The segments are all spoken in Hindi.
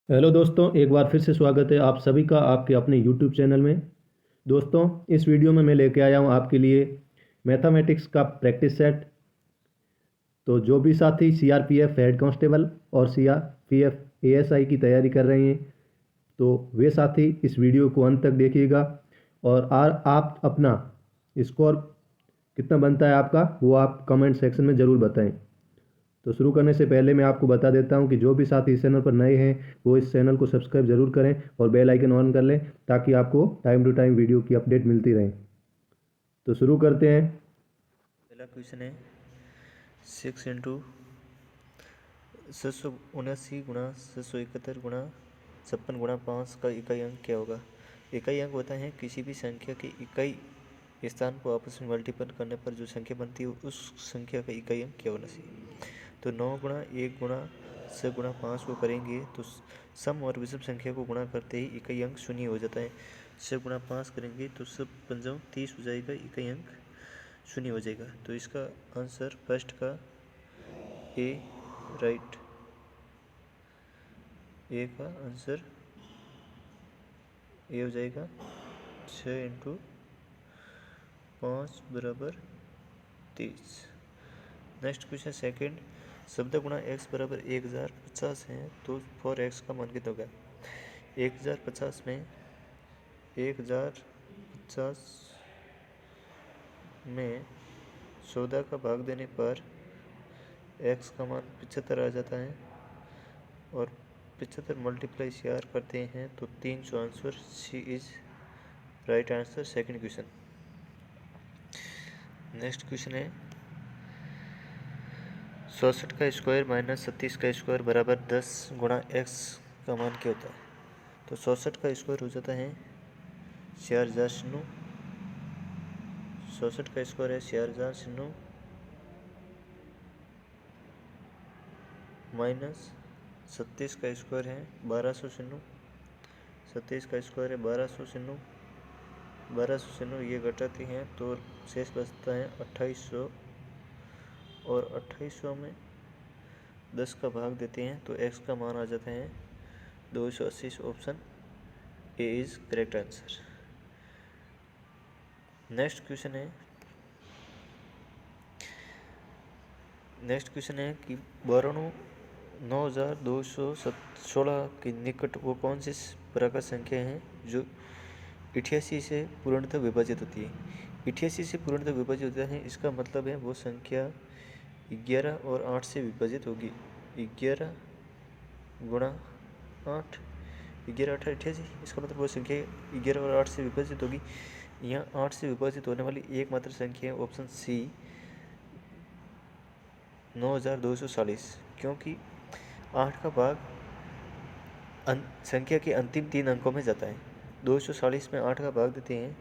हेलो दोस्तों, एक बार फिर से स्वागत है आप सभी का आपके अपने यूट्यूब चैनल में। दोस्तों, इस वीडियो में मैं लेके आया हूँ आपके लिए मैथमेटिक्स का प्रैक्टिस सेट। तो जो भी साथी सीआरपीएफ हेड कांस्टेबल और सीआरपीएफ एएसआई की तैयारी कर रहे हैं, तो वे साथी इस वीडियो को अंत तक देखिएगा। और आप अपना स्कोर कितना बनता है आपका, वो आप कमेंट सेक्शन में ज़रूर बताएं। तो शुरू करने से पहले मैं आपको बता देता हूं कि जो भी साथी इस चैनल पर नए हैं वो इस चैनल को सब्सक्राइब जरूर करें और बेल आइकन ऑन कर लें, ताकि आपको टाइम टू टाइम वीडियो की अपडेट मिलती रहे। तो शुरू करते हैं। पहला क्वेश्चन है 6 × 779 × 771 × 56 का इकाई अंक क्या होगा। इकाई अंक होता है किसी भी संख्या के इकाई स्थान को आपस में मल्टीपल करने पर जो संख्या बनती है उस संख्या का इकाई अंक क्या होना चाहिए। तो 9 × 1 × 6 × 5 को करेंगे तो सम और विषम संख्या को गुणा करते ही इकाई अंक 0 हो जाता है। 6 × 5 करेंगे तो सब पंजों 30 हो जाएगा, इकाई अंक 0 हो जाएगा। तो इसका आंसर फर्स्ट का ए राइट, ए का आंसर ए हो जाएगा। 6 × 5 = 30। नेक्स्ट क्वेश्चन सेकंड, शब्द गुणा x बराबर 1050 है तो 4x का मान कितना होगा। 1050 में 1050 में 14 का भाग देने पर x का मान 75 आ जाता है और 75 मल्टीप्लाई 4 करते हैं तो 300 answer. C is right answer second question. Next question है 64 का स्क्वायर माइनस 37 का स्क्वायर बराबर 10 गुणा x का मान क्या होता है। तो 64 का स्क्वायर हो जाता है 4000 शून्य। 64 का स्क्वायर है 4000 शून्य माइनस 37 का स्क्वायर है 1200 शून्य। 37 का स्क्वायर है 1200 शून्य। 1200 शून्य ये घटाते हैं तो शेष बचता है 2800 और 2800 में 10 का भाग देते हैं तो x का मान आ जाता है 280। Option A is correct answer. Next question है कि 9216 के निकट वो कौन सी प्रकार संख्या है जो 88 से पूर्णतः विभाजित होती है। 88 से पूर्णतः विभाजित होता है, इसका मतलब है वो संख्या 11 और 8 से विभाजित होगी। 11 गुणा 8, 11 8 88, इसका मतलब वो संख्या 11 और 8 से विभाजित होगी। यहाँ 8 से विभाजित होने वाली एकमात्र संख्या है ऑप्शन सी 9240, क्योंकि 8 का भाग संख्या के अंतिम 3 अंकों में जाता है। 240 में 8 का भाग देते हैं,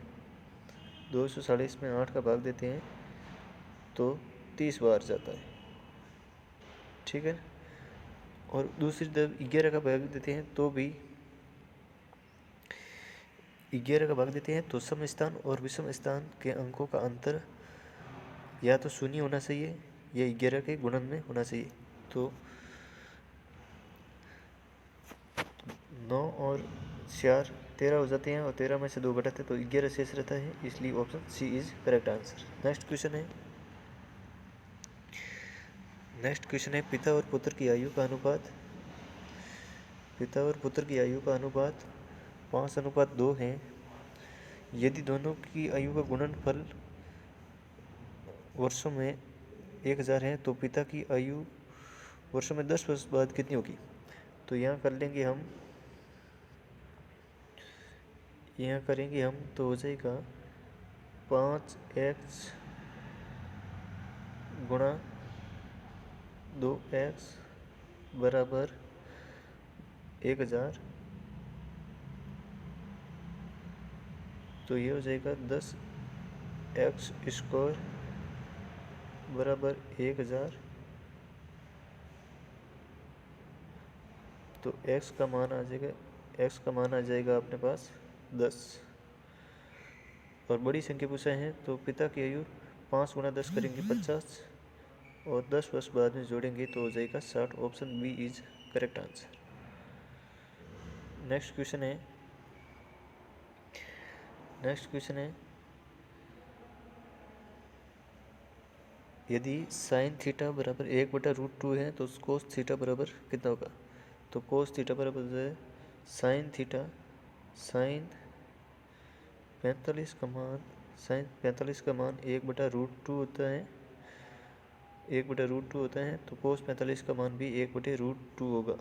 240 में 8 का भाग देते हैं तो 30 बार जाता है, ठीक है। और दूसरी तरफ 11 का भाग देते हैं तो भी 11 का भाग देते हैं तो सम स्थान और विषम स्थान के अंकों का अंतर या तो शून्य होना चाहिए या 11 के गुणन में होना चाहिए। तो 9 और 4 13 हो जाते हैं और 13 में से 2 घटाते हैं तो 11 शेष रहता है, इसलिए option C is correct answer. Next question है पिता और पुत्र की आयु का अनुपात। पिता और पुत्र की आयु का अनुपात 5:2 है। यदि दोनों की आयु का गुणनफल वर्षों में 1000 है तो पिता की आयु वर्षों में 10 वर्ष बाद कितनी होगी। तो यहाँ करेंगे हम तो हो जाएगा 5x गुणा 2x बराबर 1000, तो ये हो जाएगा 10x स्क्वायर बराबर 1000। तो x का मान आ जाएगा अपने पास 10। और बड़ी संख्या पूछा है तो पिता की आयु 5 गुणा 10 करेंगे 50 और 10 वर्ष बाद में जोड़ेंगे तो हो जाएगा 60। Option B is correct answer. Next question है यदि साइन थीटा बराबर 1/√2 है तो कोस थीटा बराबर कितना होगा? तो कोस थीटा बराबर है साइन थीटा, साइन 45 का मान 1/√2 होता है, 1/√2 होता है, तो कोस 45 का मान भी 1/√2 होगा।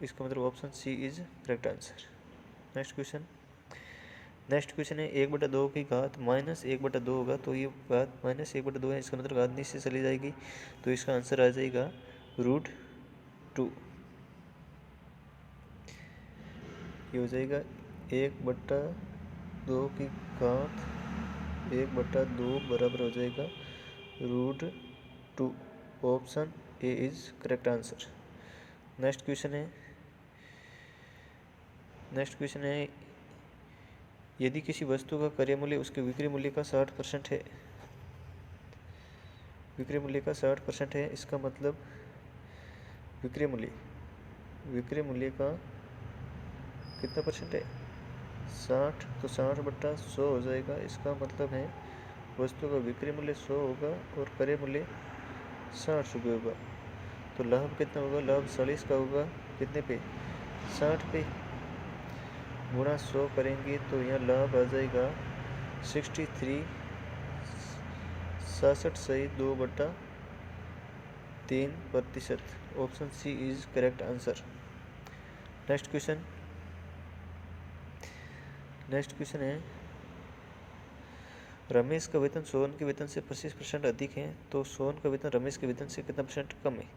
इसका मतलब option C is correct answer. Next question है 1/2 की घात -1/2 होगा, तो ये घात -1/2 है, इसका मतलब घात नीचे चली जाएगी, तो इसका आंसर आ जाएगा √2। ये हो जाएगा 1/2 की घात 1/2 बराबर हो जाएगा √2। Option A is correct answer. Next question है यदि किसी वस्तु का क्रय मूल्य उसके विक्रय मूल्य का 60% है, विक्रय मूल्य का 60% है, इसका मतलब विक्रय मूल्य का कितना परसेंट है? 60, तो 60/100 हो जाएगा। इसका मतलब है वस्तु का विक्रय मूल्य 100 होगा और क्रय मूल्य 60 रुपये होगा, तो लाभ कितना होगा? लाभ 40 का होगा, कितने पे? 60 पे। गुणा 100 करेंगे तो यहाँ लाभ आ जाएगा 63, 66 सही 2/3%। Option C is correct answer. Next question है रमेश का वेतन सोहन के वेतन से 25% अधिक है, तो सोहन का वेतन रमेश के वेतन से कितना परसेंट कम है?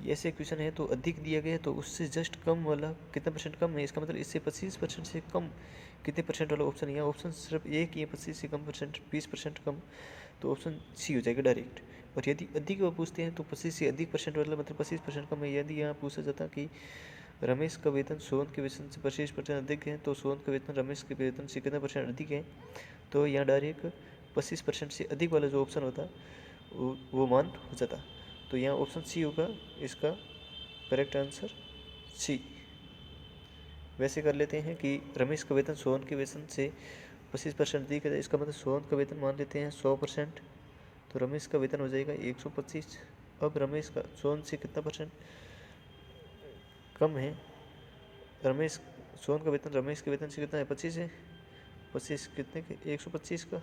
ये ऐसे क्वेश्चन है तो अधिक दिया गया है तो उससे जस्ट कम वाला कितना परसेंट कम है, इसका मतलब इससे 25% से कम कितने परसेंट वाला ऑप्शन है? यहाँ ऑप्शन सिर्फ एक ही है, 25 से कम परसेंट, 20% कम, तो ऑप्शन सी हो जाएगा डायरेक्ट। और यदि अधिक वो पूछते हैं तो 25 से अधिक परसेंट वाला मतलब 25% कम है। यदि यहाँ पूछा जाता कि रमेश का वेतन सोहन के वेतन से 25% अधिक है, तो सोहन का वेतन रमेश के वेतन से कितना परसेंट अधिक है, तो यहाँ डायरेक्ट 25% से अधिक वाला जो ऑप्शन होता वो मान हो जाता। तो यहाँ ऑप्शन सी होगा इसका करेक्ट आंसर, सी। वैसे कर लेते हैं कि रमेश का वेतन सोहन के वेतन से 25% अधिक है, इसका मतलब सोहन का वेतन मान लेते हैं 100%, तो रमेश का वेतन हो जाएगा 125। अब रमेश का सोहन से कितना परसेंट कम है? सोहन का वेतन रमेश के वेतन से कितना है? 25 है। 25 कितने के? 125 का,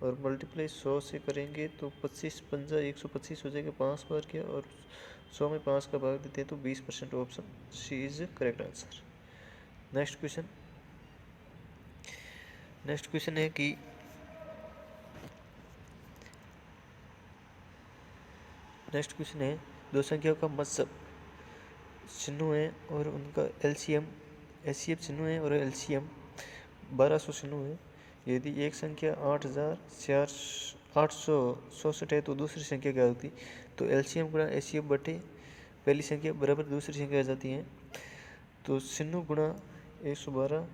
और मल्टीप्लाई 100 से करेंगे तो 25 पंजा 125 हो जाएगा, 5 बार किया, और 100 में 5 का भाग देते हैं तो 20%। Option C is correct answer. Next question है कि दो संख्याओं का मत्सब चिन्ह है और उनका एलसीएम एचसीएफ चिन्ह है और एलसीएम 1200 चिन्ह है। यदि एक संख्या 8467 है तो दूसरी संख्या क्या होती? तो एलसीएम गुणा एचसीएफ बटे पहली संख्या बराबर दूसरी संख्या आ जाती है। तो चिन्ह गुणा 112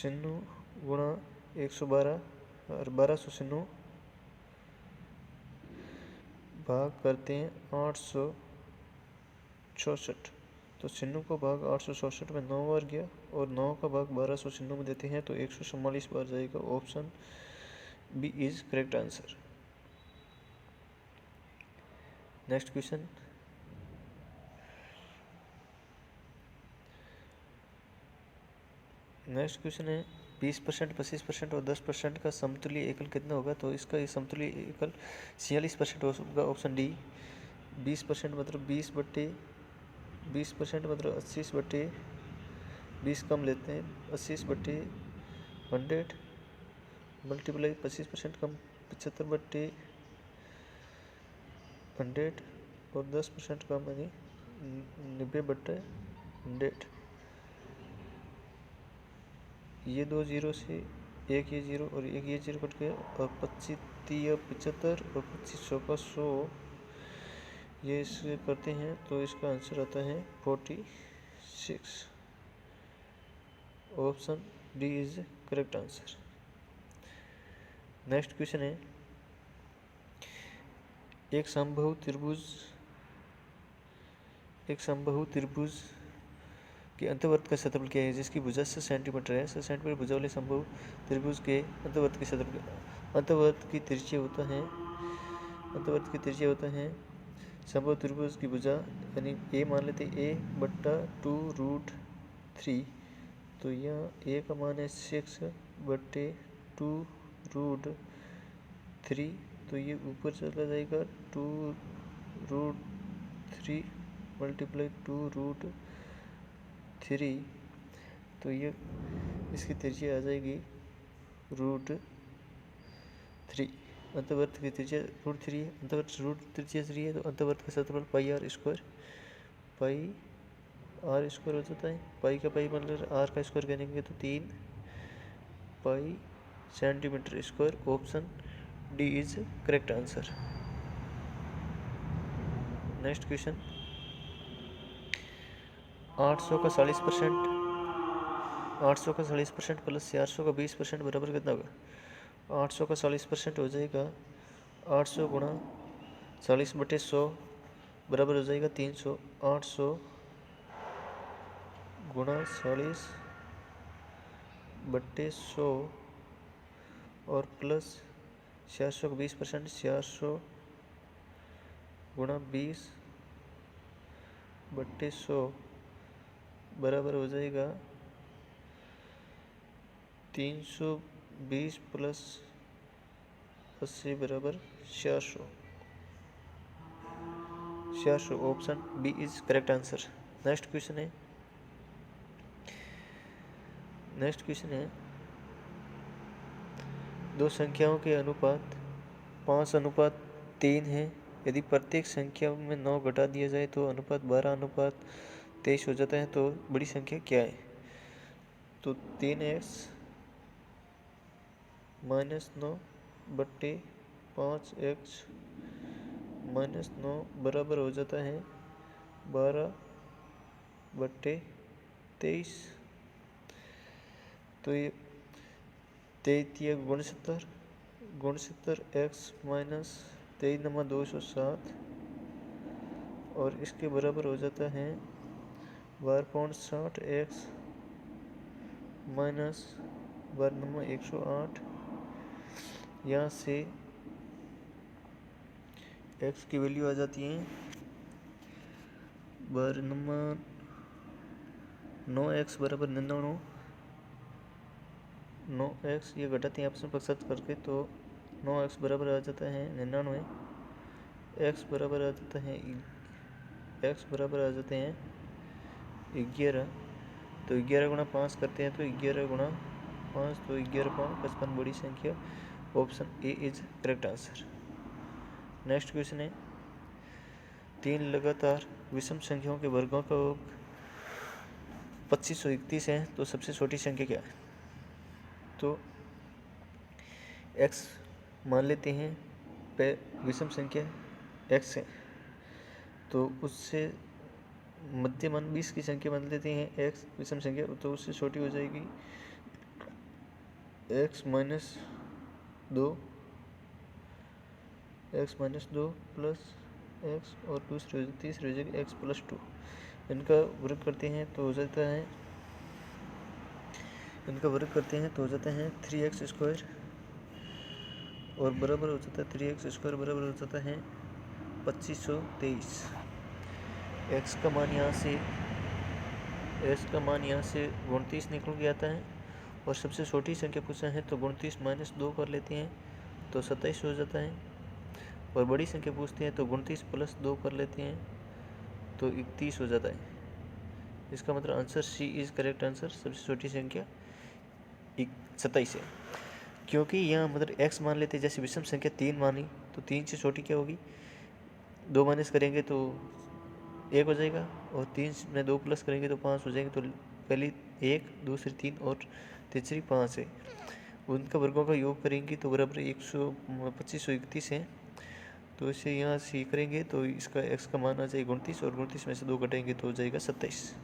चिन्ह गुणा 112 और 1200 चिन्ह भाग करते हैं 864, तो चिन्हों को भाग 864 में 9 बार गया और 9 का भाग 1200 चिन्हों में देते हैं तो 144 बार जाएगा। Option B is correct answer. Next question है 20%, 25% और 10% का समतुल्य एकल कितना होगा? तो इसका ये समतुल्य एकल 46% होगा, ऑप्शन डी। 20% मतलब 20% मतलब 80/20 कम लेते हैं, 80/100 मल्टीप्लाई 25% कम 75/100 और 10% कम यानी 90/100। ये 2 जीरो से एक ये जीरो और एक ये जीरो कट गया, और 25 75 और 25 का 100 ये इससे करते हैं तो इसका आंसर आता है 46। Option D is correct answer. Next question है एक समबाहु त्रिभुज के अंतर्वर्त का क्षेत्रफल क्या है, जिसकी भुजा 6 सेंटीमीटर है। 6 सेंटीमीटर भुजा वाले समबाहु त्रिभुज के अंतर्वर्त के क्षेत्रफल, अंतर्वर्त की त्रिज्या होता है समबाहु त्रिभुज की भुजा, यानी ए मान लेते ए बट्टा 2√3। तो यहाँ ए का मान है 6/2√3। तो ये ऊपर चला जाएगा 2√3 मल्टीप्लाई 2√3। तो ये इसकी त्रिज्या आ जाएगी √3। अंतर्वर्त की त्रिज्या √3 है, अंतर्वर्त त्रिज्या 3 है, तो अंतर्वर्त का क्षेत्रफल πr² हो जाता है। पाई का पाई मतलब आर का स्क्वायर करेंगे तो 3 पाई centimetre square. Option D is correct answer. Next question, 800 का 40% प्लस 400 का 20% बराबर कितना होगा। 800 का 40% हो जाएगा 800 गुणा 40/100 बराबर हो जाएगा 300। 800 गुणा 40/100 और प्लस 400 का 20%, 400 गुणा 20/100 बराबर हो जाएगा 320 प्लस 80 बराबर 400। Option B is correct answer. Next question है दो संख्याओं के अनुपात 5:3 है। यदि प्रत्येक संख्या में 9 घटा दिया जाए तो अनुपात 12:23 हो जाता है। तो बड़ी संख्या क्या है। तो 3x - 9/5x - 9 बराबर हो जाता है 12/23। तो ये 33 गुणनखंड x - 23 - 207 और इसके बराबर हो जाता है 12.60x - 12 108। यहाँ से x की वैल्यू आ जाती है 9x बराबर 99। 9x ये घटाते हैं आपस में प्रतिशत करके, तो 9x बराबर आ जाता है 99। x बराबर आ जाते हैं 11। तो 11 गुणा 5 करते हैं तो 11 गुणा 5 तो 11 5 55 बड़ी संख्या। Option A is correct answer. Next question है 3 लगातार विषम संख्याओं के वर्गों का योग 2531 है। तो सबसे छोटी संख्या क्या है। तो x मान लेते हैं विषम संख्या x है, तो उससे मध्य मान 20 की संख्या मान लेते हैं x विषम संख्या, तो उससे छोटी हो जाएगी x - 2 प्लस x और तीसरी हो जाएगी x + 2। इनका वर्ग करते हैं तो हो जाता है 3x² और बराबर हो जाता है 3x² बराबर हो जाता है 2523। x का मान यहाँ से 29 निकल के आता है और सबसे छोटी संख्या पूछा है तो 29 - 2 कर लेते हैं तो 27 हो जाता है। और बड़ी संख्या पूछते हैं तो 29 + 2 कर लेते हैं तो 31 हो जाता है। इसका मतलब answer C is correct answer. सबसे छोटी संख्या 27 है, क्योंकि यहाँ मतलब x मान लेते हैं। जैसे विषम संख्या 3 मानी तो 3 से छोटी क्या होगी, 2 माइनस करेंगे तो 1 हो जाएगा और 3 में 2 प्लस करेंगे तो 5 हो जाएंगे। तो पहली 1, दूसरी 3 और तीसरी 5 है। उनका वर्गों का योग करेंगे तो बराबर 2531 है। तो इसे यहाँ से करेंगे तो इसका x का मान आ जाएगा 29 और 29 में से 2 घटाएंगे तो हो जाएगा 27।